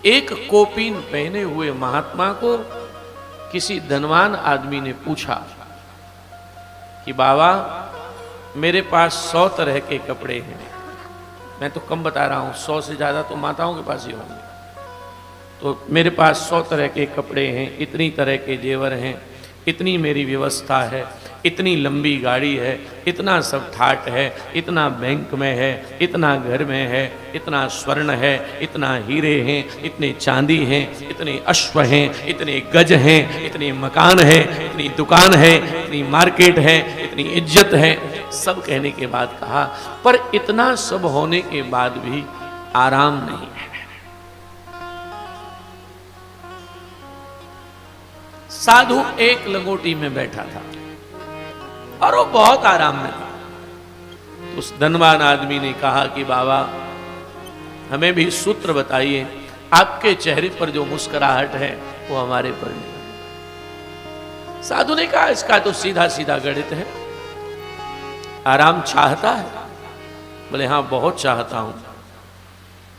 एक कोपीन पहने हुए महात्मा को किसी धनवान आदमी ने पूछा कि बाबा मेरे पास 100 तरह के कपड़े हैं। मैं तो कम बता रहा हूं, 100 से ज्यादा तो माताओं के पास ही होंगे। तो मेरे पास 100 तरह के कपड़े हैं, इतनी तरह के जेवर हैं, इतनी मेरी व्यवस्था है, इतनी लंबी गाड़ी है, इतना सब ठाट है, इतना बैंक में है, इतना घर में है, इतना स्वर्ण है, इतना हीरे हैं, इतने चांदी हैं, इतने अश्व हैं, इतने गज हैं, इतने मकान है, इतनी दुकान है, इतनी मार्केट है, इतनी इज्जत है। सब कहने के बाद कहा पर इतना सब होने के बाद भी आराम नहीं है। साधु एक लंगोटी में बैठा था और वो बहुत आराम में था। उस धनवान आदमी ने कहा कि बाबा हमें भी सूत्र बताइए, आपके चेहरे पर जो मुस्कुराहट है वो हमारे पर नहीं। साधु ने कहा इसका तो सीधा सीधा गणित है, आराम चाहता है? बोले हाँ बहुत चाहता हूं।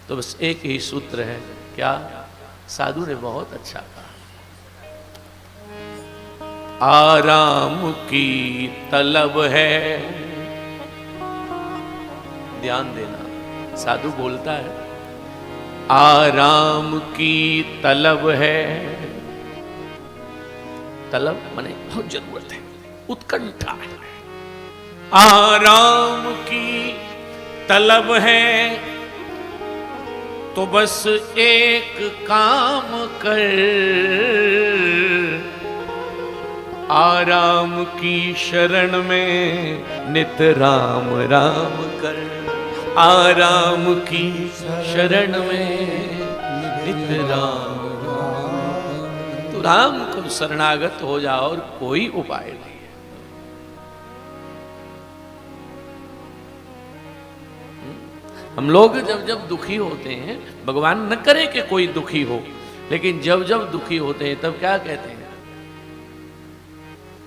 तो बस एक ही सूत्र है। क्या? साधु ने बहुत अच्छा कहा, आराम की तलब है। ध्यान देना, साधु बोलता है आराम की तलब है। तलब माने बहुत जरूरत है, उत्कंठा है। आराम की तलब है तो बस एक काम कर, आराम की शरण में नित राम राम कर। आराम की शरण में नित राम राम। तो राम को शरणागत हो जाओ और कोई उपाय नहीं है। हम लोग जब जब दुखी होते हैं, भगवान न करे कि कोई दुखी हो, लेकिन जब जब दुखी होते हैं तब क्या कहते हैं?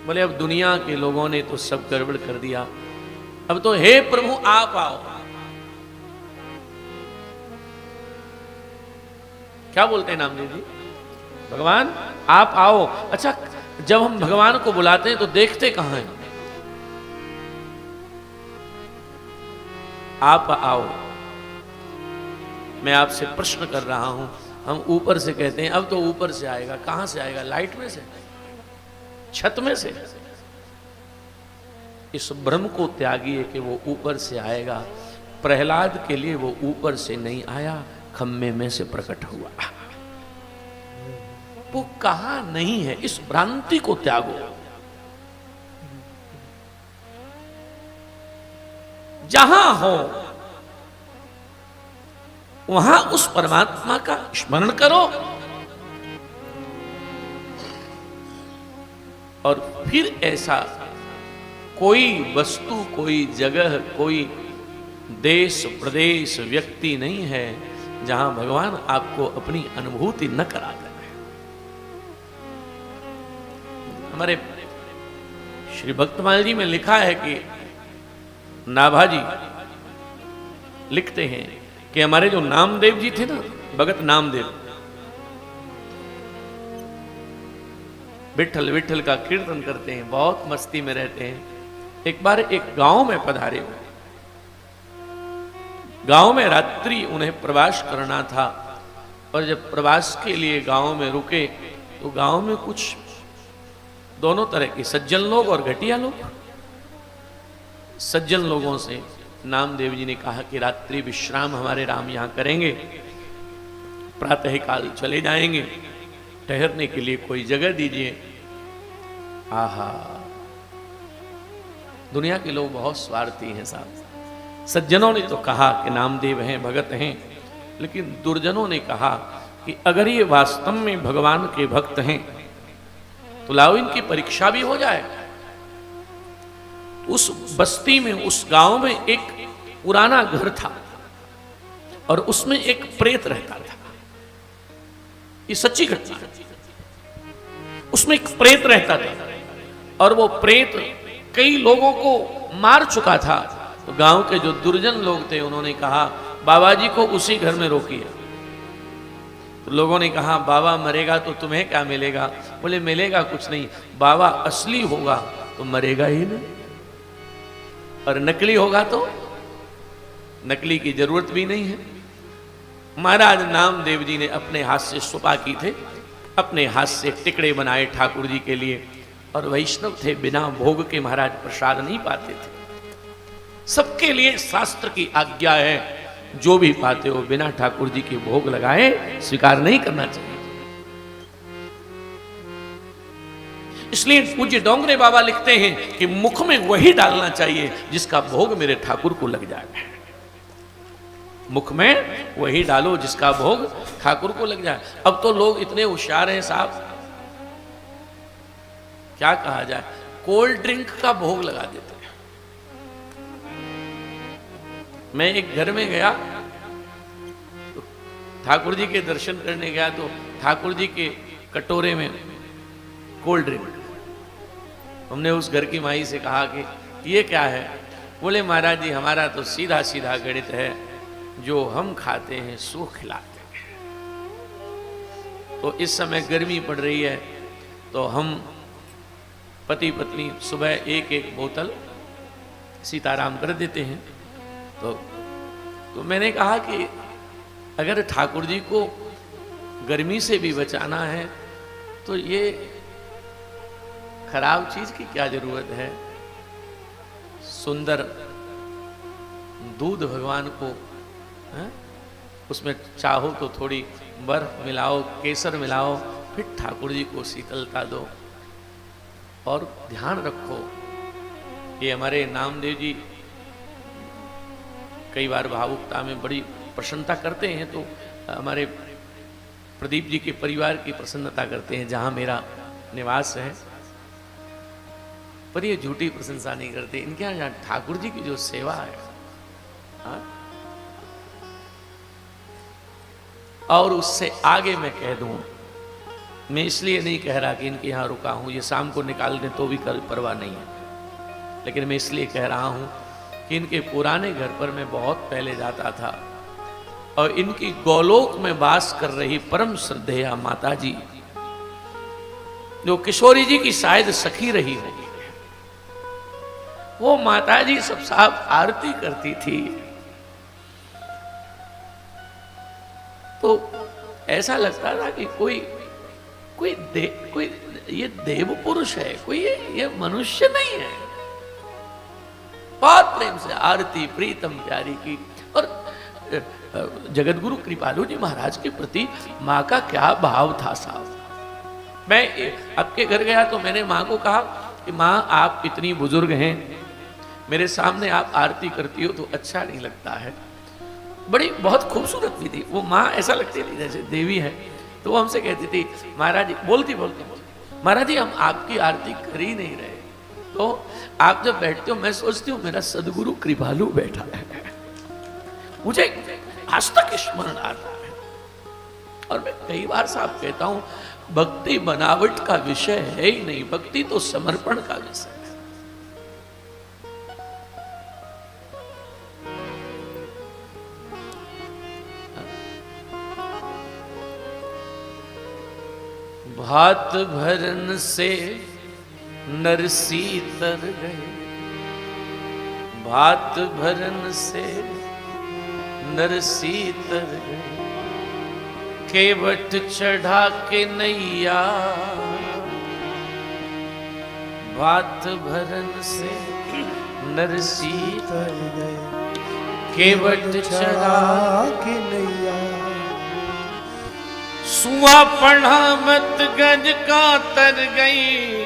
बोले अब दुनिया के लोगों ने तो सब गड़बड़ कर दिया, अब तो हे प्रभु आप आओ। क्या बोलते हैं नामदेव जी? भगवान आप आओ। अच्छा, जब हम भगवान को बुलाते हैं तो देखते कहां हैं? आप आओ। मैं आपसे प्रश्न कर रहा हूं, हम ऊपर से कहते हैं अब तो ऊपर से आएगा। कहां से आएगा? लाइट में से, छत में से। इस भ्रम को त्यागिए कि वो ऊपर से आएगा। प्रहलाद के लिए वो ऊपर से नहीं आया, खम्मे में से प्रकट हुआ। वो कहां नहीं है, इस भ्रांति को त्यागो। जहां हो वहां उस परमात्मा का स्मरण करो और फिर ऐसा कोई वस्तु, कोई जगह, कोई देश, प्रदेश, व्यक्ति नहीं है जहां भगवान आपको अपनी अनुभूति न करा दें। हमारे श्री भक्तमाल जी में लिखा है कि नाभाजी लिखते हैं कि हमारे जो नामदेव जी थे ना, भगत नामदेव, विठल विठल का कीर्तन करते हैं, बहुत मस्ती में रहते हैं। एक बार एक गांव में पधारे हुए, गांव में रात्रि उन्हें प्रवास करना था और जब प्रवास के लिए गांव में रुके तो गांव में कुछ दोनों तरह के सज्जन लोग और घटिया लोग। सज्जन लोगों से नामदेव जी ने कहा कि रात्रि विश्राम हमारे राम यहां करेंगे, प्रातः काल चले जाएंगे, ठहरने के लिए कोई जगह दीजिए। आहा, दुनिया के लोग बहुत स्वार्थी हैं साहब। सज्जनों ने तो कहा कि नामदेव हैं, भगत हैं, लेकिन दुर्जनों ने कहा कि अगर ये वास्तव में भगवान के भक्त हैं तो लाओ इनकी परीक्षा भी हो जाए। उस बस्ती में, उस गांव में एक पुराना घर था और उसमें एक प्रेत रहता था। ये सच्ची घटना है। उसमें एक प्रेत रहता था और वो प्रेत कई लोगों को मार चुका था। तो गांव के जो दुर्जन लोग थे उन्होंने कहा बाबा जी को उसी घर में रोकिए। तो लोगों ने कहा बाबा मरेगा तो तुम्हें क्या मिलेगा? बोले मिलेगा कुछ नहीं, बाबा असली होगा तो मरेगा ही नहीं, और नकली होगा तो नकली की जरूरत भी नहीं है। महाराज नामदेव जी ने अपने हाथ से सुपा की थे, अपने हाथ से टिकड़े बनाए ठाकुर जी के लिए, और वैष्णव थे, बिना भोग के महाराज प्रसाद नहीं पाते थे। सबके लिए शास्त्र की आज्ञा है, जो भी पाते हो बिना ठाकुर जी के भोग लगाए स्वीकार नहीं करना चाहिए। इसलिए पूज्य डोंगरे बाबा लिखते हैं कि मुख में वही डालना चाहिए जिसका भोग मेरे ठाकुर को लग जाए। मुख में वही डालो जिसका भोग ठाकुर को लग जाए। अब तो लोग इतने होशियार हैं साहब, क्या कहा जाए, कोल्ड ड्रिंक का भोग लगा देते हैं। मैं एक घर में गया तो ठाकुर जी के दर्शन करने गया, तो ठाकुर जी के कटोरे में कोल्ड ड्रिंक। हमने उस घर की माई से कहा कि ये क्या है? बोले महाराज जी हमारा तो सीधा सीधा गणित है, जो हम खाते हैं सो खिलाते हैं। तो इस समय गर्मी पड़ रही है, तो हम पति पत्नी सुबह एक एक बोतल सीताराम कर देते हैं। तो मैंने कहा कि अगर ठाकुर जी को गर्मी से भी बचाना है तो ये खराब चीज की क्या जरूरत है? सुंदर दूध भगवान को है? उसमें चाहो तो थोड़ी बर्फ मिलाओ, केसर मिलाओ, फिर ठाकुर जी को शीतलता दो। और ध्यान रखो, ये हमारे नामदेव जी कई बार भावुकता में बड़ी प्रसन्नता करते हैं, तो हमारे प्रदीप जी के परिवार की प्रसन्नता करते हैं जहां मेरा निवास है, पर ये झूठी प्रशंसा नहीं करते। इनके यहाँ ठाकुर जी की जो सेवा है, हाँ? और उससे आगे मैं कह दूं, मैं इसलिए नहीं कह रहा कि इनके यहाँ रुका हूं, ये शाम को निकाल दें तो भी कल परवाह नहीं है, लेकिन मैं इसलिए कह रहा हूं कि इनके पुराने घर पर मैं बहुत पहले जाता था, और इनकी गोलोक में वास कर रही परम श्रद्धेया माता जी, जो किशोरी जी की शायद सखी रही होगी, वो माता जी सब साहब आरती करती थी। तो ऐसा लगता था कि कोई ये देव पुरुष है, कोई ये मनुष्य नहीं है। बहुत प्रेम से आरती प्रीतम प्यारी की। और जगतगुरु कृपालु जी महाराज के प्रति माँ का क्या भाव था साहब। मैं आपके घर गया तो मैंने माँ को कहा कि माँ आप इतनी बुजुर्ग हैं, मेरे सामने आप आरती करती हो तो अच्छा नहीं लगता है। बड़ी बहुत खूबसूरत भी थी वो माँ, ऐसा लगती थी जैसे देवी है। तो वो हमसे कहती थी महाराज जी, बोलती महाराज जी हम आपकी आरती कर ही नहीं रहे, तो आप जब बैठते हो मैं सोचती हूँ मेरा सदगुरु कृपालु बैठा है। मुझे आज तक स्मरण आता है। और मैं कई बार साहब कहता हूँ, भक्ति बनावट का विषय है ही नहीं, भक्ति तो समर्पण का विषय है। भात भरन से नरसी तर गए, भात भरन से नरसी तर गए, केवट चढ़ा के नैया, भात भरन से नरसी तर गए, केवट चढ़ा के नैया, सुआ पढ़ा मत गज का तर गई,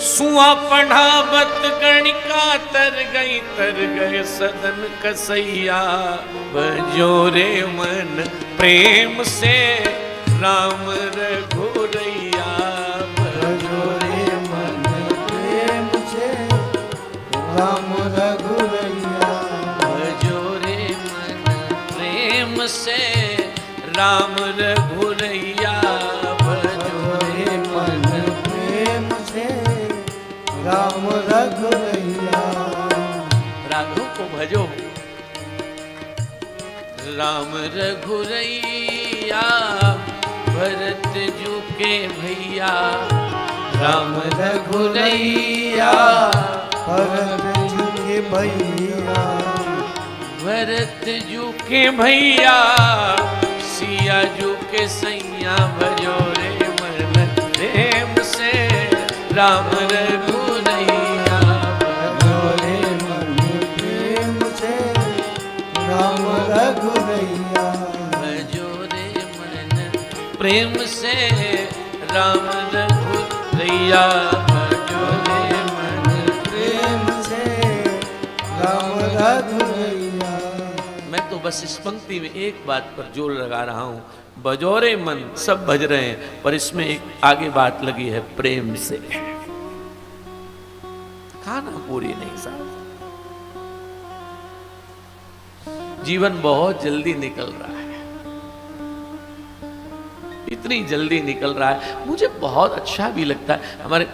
सुआ पढ़ा मत गण का तर गए सदन कसैया, बजोरे मन प्रेम से राम रघुरैया, बजोरे मन प्रेम से राम रघुरैया, बजोरे मन प्रेम से राम रघुरैया, भजोरे मन प्रेम से राम रघुरैया। राघव को भजो, राम रघुरैया भैया राम रघुरैया, भरत जू के भैया, भरत जू के भैया, सिया जू के सैया, भजो रे मन प्रेम से राम रघुरैया, भजो रे मन प्रेम से राम रघुरैया, भजो रे मन प्रेम से राम रघुरैया, भजो रे मन प्रेम से राम रघुरैया। मैं तो बस इस पंक्ति में एक बात पर जोर लगा रहा हूं, बजोरे मन सब भज रहे हैं, पर इसमें एक आगे बात लगी है प्रेम से। खाना पूरी नहीं साहब, जीवन बहुत जल्दी निकल रहा है, इतनी जल्दी निकल रहा है। मुझे बहुत अच्छा भी लगता है। हमारे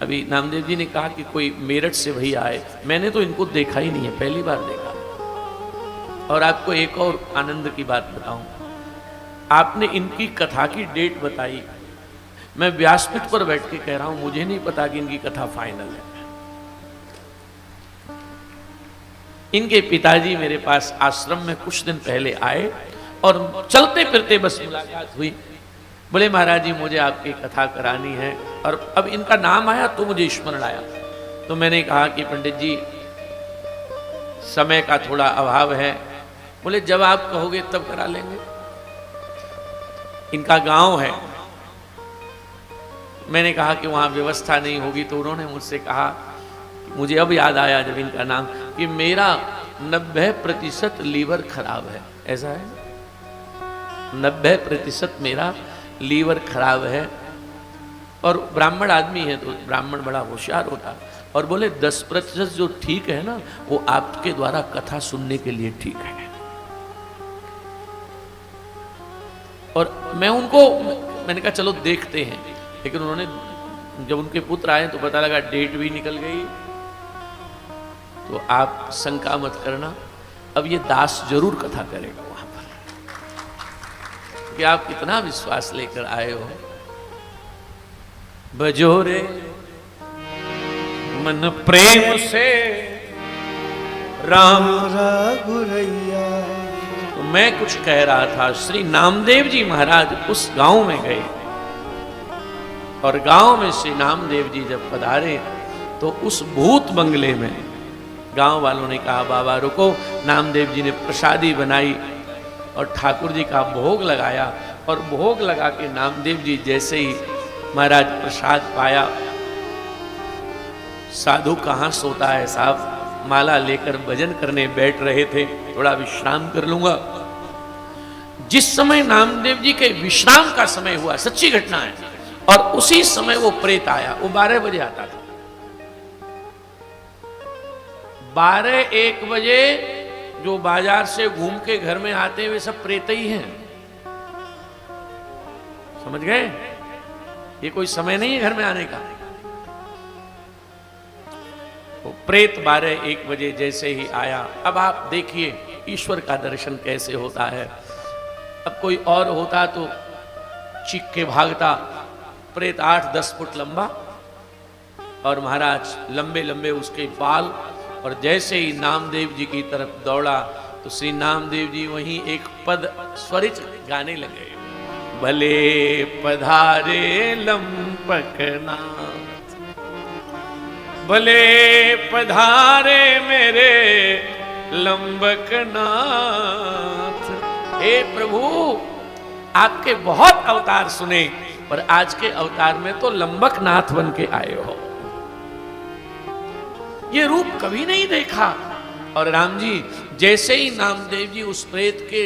अभी नामदेव जी ने कहा कि कोई मेरठ से भैया आए, मैंने तो इनको देखा ही नहीं है, पहली बार देखा। और आपको एक और आनंद की बात बताऊं, आपने इनकी कथा की डेट बताई, मैं व्यासपीठ पर बैठ के कह रहा हूं मुझे नहीं पता कि इनकी कथा फाइनल है। इनके पिताजी मेरे पास आश्रम में कुछ दिन पहले आए और चलते फिरते बस मुलाकात हुई। बोले महाराज जी मुझे आपकी कथा करानी है, और अब इनका नाम आया तो मुझे स्मरण आया। तो मैंने कहा कि पंडित जी समय का थोड़ा अभाव है। बोले जब आप कहोगे तब करा लेंगे। इनका गांव है, मैंने कहा कि वहां व्यवस्था नहीं होगी, तो उन्होंने मुझसे कहा, मुझे अब याद आया जब इनका नाम, कि मेरा 90% लीवर खराब है। ऐसा है, 90% मेरा लीवर खराब है। और ब्राह्मण आदमी है तो ब्राह्मण बड़ा होशियार होता है। और बोले 10% जो ठीक है ना, वो आपके द्वारा कथा सुनने के लिए ठीक है। और मैं उनको, मैंने कहा चलो देखते हैं, लेकिन उन्होंने जब उनके पुत्र आए तो पता लगा डेट भी निकल गई। तो आप शंका मत करना, अब ये दास जरूर कथा करेगा वहां पर, कि आप कितना विश्वास लेकर आए हो। बजोरे मन प्रेम से राम रघुरैया। तो मैं कुछ कह रहा था, श्री नामदेव जी महाराज उस गांव में गए, और गांव में श्री नामदेव जी जब पधारे तो उस भूत बंगले में गांव वालों ने कहा बाबा रुको। नामदेव जी ने प्रसादी बनाई और ठाकुर जी का भोग लगाया, और भोग लगा के नामदेव जी जैसे ही महाराज प्रसाद पाया, साधु कहाँ सोता है साहब, माला लेकर भजन करने बैठ रहे थे, थोड़ा विश्राम कर लूंगा। जिस समय नामदेव जी के विश्राम का समय हुआ, सच्ची घटना है, और उसी समय वो प्रेत आया। वो 12 बजे आता था, 12-1 बजे जो बाजार से घूम के घर में आते वे सब प्रेत ही हैं। समझ गए? ये कोई समय नहीं है घर में आने का। वो प्रेत 12-1 बजे जैसे ही आया, अब आप देखिए ईश्वर का दर्शन कैसे होता है। अब कोई और होता तो चीख के भागता। प्रेत 8-10 फुट लंबा, और महाराज लंबे लंबे उसके बाल, और जैसे ही नामदेव जी की तरफ दौड़ा तो श्री नामदेव जी वहीं एक पद स्वरित गाने लगे। भले पधारे लंपकनाथ, भले पधारे मेरे लंबकनाथ। हे प्रभु, आपके बहुत अवतार सुने, पर आज के अवतार में तो लंबकनाथ बन के आए हो। ये रूप कभी नहीं देखा। और राम जी जैसे ही नामदेव जी उस प्रेत के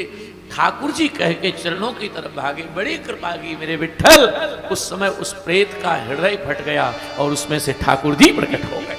ठाकुर जी कह के चरणों की तरफ भागे, बड़ी कृपा की मेरे विठ्ठल, उस समय उस प्रेत का हृदय फट गया और उसमें से ठाकुर जी प्रकट हो गए।